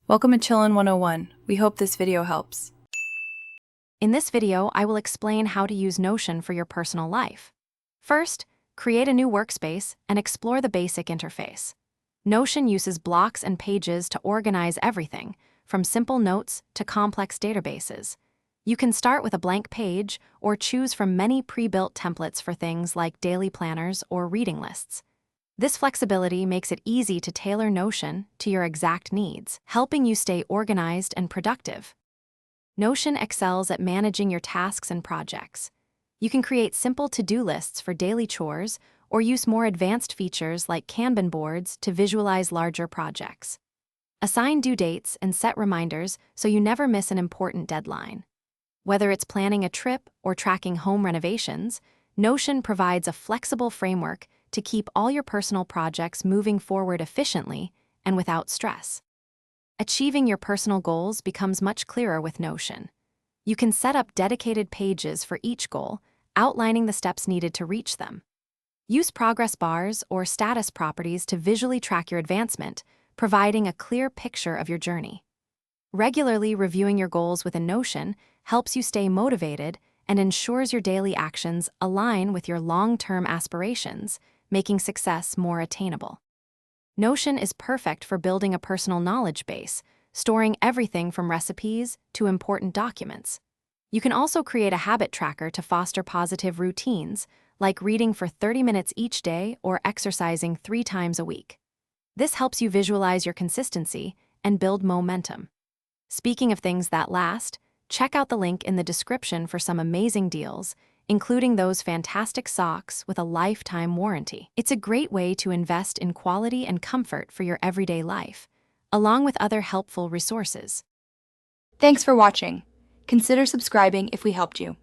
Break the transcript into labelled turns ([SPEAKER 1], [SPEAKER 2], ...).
[SPEAKER 1] Welcome to Chillin' 101. We hope this video helps.
[SPEAKER 2] In this video, I will explain how to use Notion for your personal life. First, create a new workspace and explore the basic interface. Notion uses blocks and pages to organize everything, from simple notes to complex databases. You can start with a blank page or choose from many pre-built templates for things like daily planners or reading lists. This flexibility makes it easy to tailor Notion to your exact needs, helping you stay organized and productive. Notion excels at managing your tasks and projects. You can create simple to-do lists for daily chores or use more advanced features like Kanban boards to visualize larger projects. Assign due dates and set reminders so you never miss an important deadline. Whether it's planning a trip or tracking home renovations, Notion provides a flexible framework to keep all your personal projects moving forward efficiently and without stress. Achieving your personal goals becomes much clearer with Notion. You can set up dedicated pages for each goal, outlining the steps needed to reach them. Use progress bars or status properties to visually track your advancement, providing a clear picture of your journey. Regularly reviewing your goals within Notion helps you stay motivated and ensures your daily actions align with your long-term aspirations, making success more attainable. Notion is perfect for building a personal knowledge base, storing everything from recipes to important documents. You can also create a habit tracker to foster positive routines, like reading for 30 minutes each day or exercising 3 times a week. This helps you visualize your consistency and build momentum. Speaking of things that last, check out the link in the description for some amazing deals, including those fantastic socks with a lifetime warranty. It's a great way to invest in quality and comfort for your everyday life, along with other helpful resources.
[SPEAKER 3] Thanks for watching. Consider subscribing if we helped you.